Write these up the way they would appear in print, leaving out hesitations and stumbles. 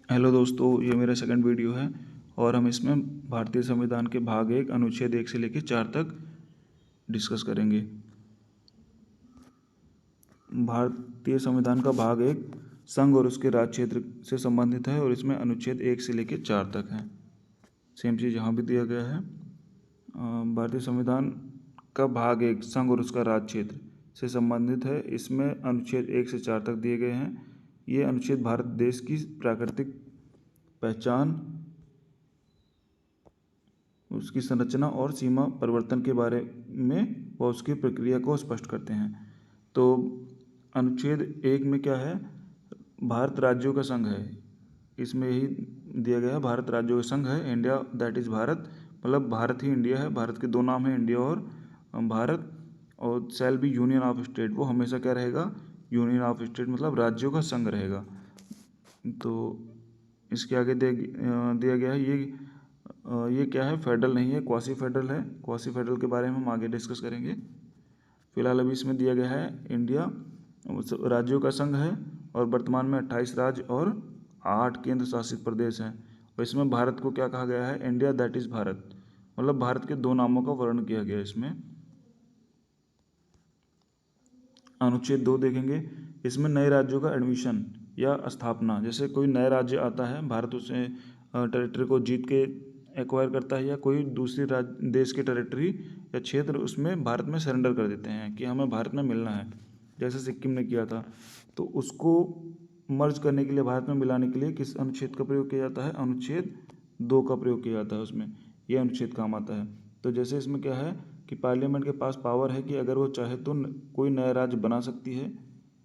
Hello दोस्तों, ये मेरा सेकंड वीडियो है और हम इसमें भारतीय संविधान के भाग 1 अनुच्छेद 1 से लेकर 4 तक डिस्कस करेंगे। भारतीय संविधान का भाग 1 संघ और उसके राज्य क्षेत्र से संबंधित है और इसमें अनुच्छेद 1 से लेकर 4 तक है। सेम चीज़ यहाँ भी दिया गया है। भारतीय संविधान का भाग 1 संघ और उसका राज्य क्षेत्र से संबंधित है। इसमें अनुच्छेद 1 से 4 तक दिए गए हैं। ये अनुच्छेद भारत देश की प्राकृतिक पहचान, उसकी संरचना और सीमा परिवर्तन के बारे में व उसकी प्रक्रिया को स्पष्ट करते हैं। तो अनुच्छेद 1 में क्या है, भारत राज्यों का संघ है। इसमें यही दिया गया है, भारत राज्यों का संघ है। इंडिया दैट इज़ भारत, मतलब भारत ही इंडिया है। भारत के दो नाम हैं, इंडिया और भारत। और shall be union of state, वो हमेशा क्या रहेगा, यूनियन ऑफ स्टेट, मतलब राज्यों का संघ रहेगा। तो इसके आगे दिया गया है ये क्या है, फेडरल नहीं है, क्वासी फेडरल है। क्वासी फेडरल के बारे में हम आगे डिस्कस करेंगे। फिलहाल अभी इसमें दिया गया है इंडिया राज्यों का संघ है और वर्तमान में 28 राज्य और 8 केंद्र शासित प्रदेश हैं। और इसमें भारत को क्या कहा गया है, इंडिया दैट इज़ भारत, मतलब भारत के दो नामों का वर्णन किया गया है इसमें। अनुच्छेद 2 देखेंगे, इसमें नए राज्यों का एडमिशन या स्थापना। जैसे कोई नया राज्य आता है, भारत उसे टेरिटरी को जीत के एक्वायर करता है, या कोई दूसरी देश के टेरिटरी या क्षेत्र उसमें भारत में सरेंडर कर देते हैं कि हमें भारत में मिलना है, जैसे सिक्किम ने किया था। तो उसको मर्ज करने के लिए, भारत में मिलाने के लिए किस अनुच्छेद का प्रयोग किया जाता है, अनुच्छेद 2 का प्रयोग किया जाता है उसमें। यह अनुच्छेद काम आता है। तो जैसे इसमें क्या है कि पार्लियामेंट के पास पावर है कि अगर वो चाहे तो कोई नया राज्य बना सकती है,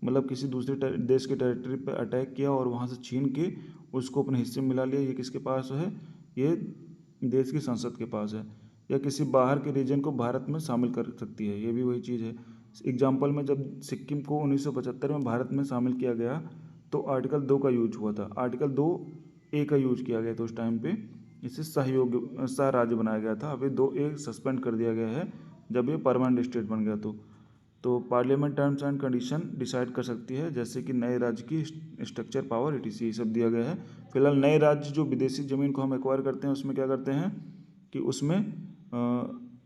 मतलब किसी दूसरे देश के टेरिटरी पर अटैक किया और वहाँ से छीन के उसको अपने हिस्से में मिला लिया। ये किसके पास है, ये देश की संसद के पास है। या किसी बाहर के रीजन को भारत में शामिल कर सकती है, ये भी वही चीज़ है। एग्जाम्पल में जब सिक्किम को 1975 में भारत में शामिल किया गया तो आर्टिकल 2 का यूज हुआ था। आर्टिकल 2A का यूज किया गया था उस टाइम पे। इसे सहयोग सह राज्य बनाया गया था। अभी 2A सस्पेंड कर दिया गया है जब ये परमानेंट स्टेट बन गया। तो parliament terms and condition decide कर सकती है, जैसे कि नए राज्य की स्ट्रक्चर, पावर, etc, ये सब दिया गया है। फिलहाल नए राज्य जो विदेशी ज़मीन को हम एक्वायर करते हैं उसमें क्या करते हैं कि उसमें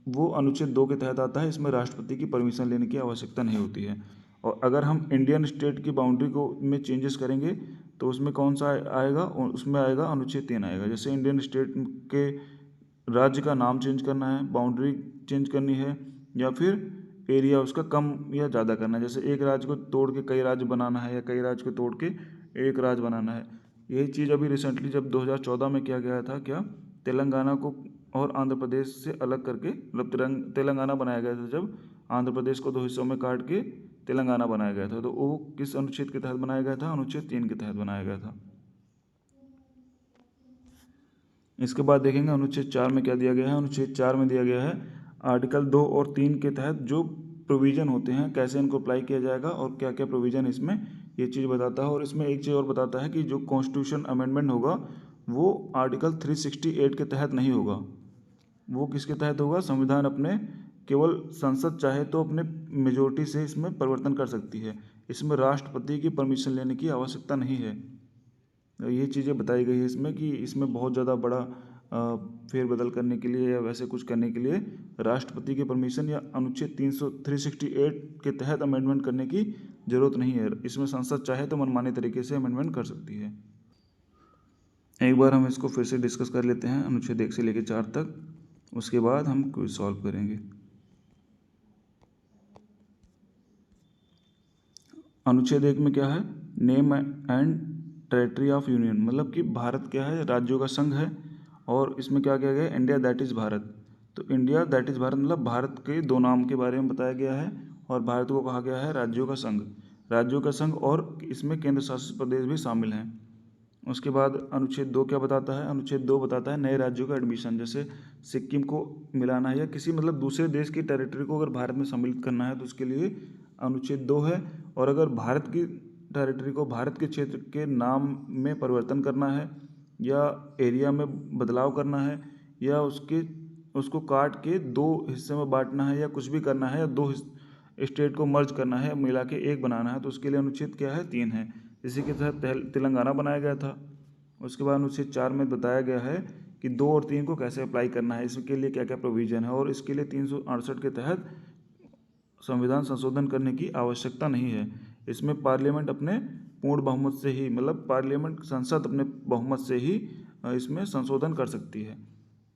वो अनुच्छेद 2 के तहत आता है। इसमें राष्ट्रपति की परमिशन लेने की आवश्यकता नहीं होती है। और अगर हम इंडियन स्टेट की बाउंड्री को में चेंजेस करेंगे तो उसमें कौन सा आएगा, उसमें आएगा अनुच्छेद 3 आएगा। जैसे इंडियन स्टेट के राज्य का नाम चेंज करना है, बाउंड्री चेंज करनी है, या फिर एरिया उसका कम या ज़्यादा करना है। जैसे एक राज्य को तोड़ के कई राज्य बनाना है, या कई राज्य को तोड़ के एक राज्य बनाना है। यही चीज़ अभी रिसेंटली जब 2014 में किया गया था, क्या तेलंगाना को और आंध्र प्रदेश से अलग करके, मतलब तेलंगाना बनाया गया था जब आंध्र प्रदेश को 2 हिस्सों में काट के तेलंगाना बनाया गया था। तो वो किस अनुच्छेद के तहत बनाया गया था, अनुच्छेद 3 के तहत बनाया गया था। इसके बाद देखेंगे अनुच्छेद 4 में क्या दिया गया है। अनुच्छेद 4 में दिया गया है आर्टिकल 2 और 3 के तहत जो प्रोविज़न होते हैं कैसे इनको अप्लाई किया जाएगा और क्या क्या प्रोविज़न इसमें, ये चीज़ बताता है। और इसमें एक चीज़ और बताता है कि जो कॉन्स्टिट्यूशन अमेंडमेंट होगा वो आर्टिकल 368 के तहत नहीं होगा। वो किसके तहत होगा, संविधान अपने, केवल संसद चाहे तो अपने मेजोरिटी से इसमें परिवर्तन कर सकती है। इसमें राष्ट्रपति की परमिशन लेने की आवश्यकता नहीं है। ये चीज़ें बताई गई है इसमें कि इसमें बहुत ज़्यादा बड़ा फेरबदल करने के लिए या वैसे कुछ करने के लिए राष्ट्रपति की परमिशन या अनुच्छेद 368 के तहत अमेंडमेंट करने की ज़रूरत नहीं है। इसमें संसद चाहे तो मनमाने तरीके से अमेंडमेंट कर सकती है। एक बार हम इसको फिर से डिस्कस कर लेते हैं, अनुच्छेद 1 से लेकर 4 तक, उसके बाद हम क्विज सॉल्व करेंगे। अनुच्छेद 1 में क्या है, name and territory of union, मतलब कि भारत क्या है, राज्यों का संघ है। और इसमें क्या किया गया है, इंडिया दैट इज़ भारत। तो इंडिया दैट इज़ भारत मतलब भारत के दो नाम के बारे में बताया गया है और भारत को कहा गया है राज्यों का संघ। राज्यों का संघ और इसमें केंद्र शासित प्रदेश भी शामिल हैं। उसके बाद अनुच्छेद 2 क्या बताता है, अनुच्छेद 2 बताता है नए राज्यों का एडमिशन। जैसे सिक्किम को मिलाना है या किसी मतलब दूसरे देश की टेरिटरी को अगर भारत में सम्मिलित करना है तो उसके लिए अनुच्छेद 2 है। और अगर भारत की टेरिटरी को भारत के क्षेत्र के नाम में परिवर्तन करना है या एरिया में बदलाव करना है या उसको काट के 2 हिस्से में बांटना है या कुछ भी करना है, या 2 स्टेट को मर्ज करना है, मिला के एक बनाना है, तो उसके लिए अनुच्छेद क्या है, 3 है। इसी के तहत तेलंगाना बनाया गया था। उसके बाद अनुच्छेद 4 में बताया गया है कि 2 और 3 को कैसे अप्लाई करना है, इसके लिए क्या क्या प्रोविज़न है, और इसके लिए 368 के तहत संविधान संशोधन करने की आवश्यकता नहीं है। इसमें पार्लियामेंट अपने पूर्ण बहुमत से ही, मतलब पार्लियामेंट संसद अपने बहुमत से ही इसमें संशोधन कर सकती है।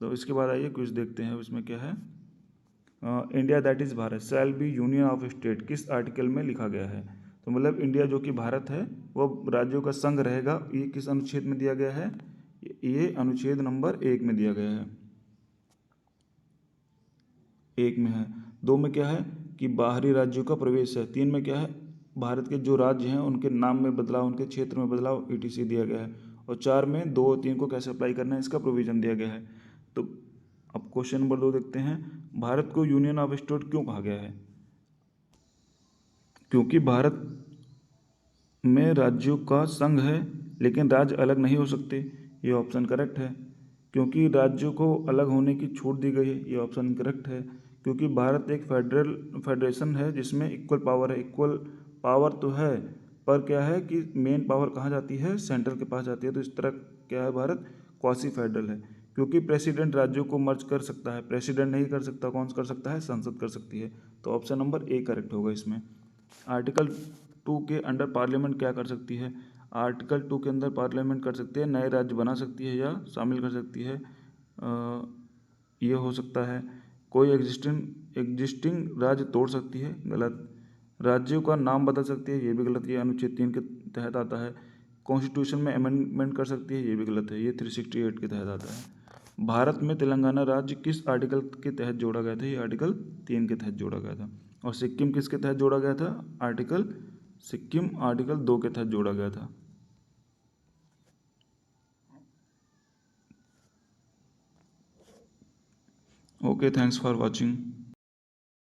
तो इसके बाद आइए कुछ देखते हैं इसमें क्या है। India that is Bharat shall be union of state किस आर्टिकल में लिखा गया है। तो मतलब इंडिया जो कि भारत है वो राज्यों का संघ रहेगा, ये किस अनुच्छेद में दिया गया है, ये अनुच्छेद नंबर 1 में दिया गया है, 1 में है। 2 में क्या है कि बाहरी राज्यों का प्रवेश है। 3 में क्या है, भारत के जो राज्य हैं उनके नाम में बदलाव, उनके क्षेत्र में बदलाव ETC दिया गया है। और 4 में 2 और 3 को कैसे अप्लाई करना है, इसका प्रोविज़न दिया गया है। तो अब क्वेश्चन नंबर 2 देखते हैं, भारत को यूनियन ऑफ स्टेट क्यों कहा गया है। क्योंकि भारत में राज्यों का संघ है, लेकिन राज्य अलग नहीं हो सकते, ये ऑप्शन करेक्ट है। क्योंकि राज्यों को अलग होने की छूट दी गई है, ये ऑप्शन करेक्ट है। क्योंकि भारत एक फेडरेशन है जिसमें इक्वल पावर है। इक्वल पावर तो है, पर क्या है कि मेन पावर कहाँ जाती है, सेंट्रल के पास जाती है। तो इस तरह क्या है, भारत क्वासी फेडरल है। क्योंकि प्रेसिडेंट राज्यों को मर्ज कर सकता है, प्रेसिडेंट नहीं कर सकता, कौन कर सकता है, संसद कर सकती है। तो ऑप्शन नंबर ए करेक्ट होगा इसमें। आर्टिकल 2 के अंडर पार्लियामेंट क्या कर सकती है। आर्टिकल 2 के अंदर पार्लियामेंट कर सकती है, नए राज्य बना सकती है या शामिल कर सकती है। ये हो सकता है कोई एग्जिस्टिंग राज्य तोड़ सकती है, गलत। राज्यों का नाम बदल सकती है, ये भी गलत, ये अनुच्छेद 3 के तहत आता है। कॉन्स्टिट्यूशन में अमेंडमेंट कर सकती है, ये भी गलत है, ये 368 के तहत आता है। भारत में तेलंगाना राज्य किस आर्टिकल के तहत जोड़ा गया था, ये आर्टिकल 3 के तहत जोड़ा गया था। और सिक्किम किसके तहत जोड़ा गया था, सिक्किम आर्टिकल 2 के तहत जोड़ा गया था। Okay, thanks for watching.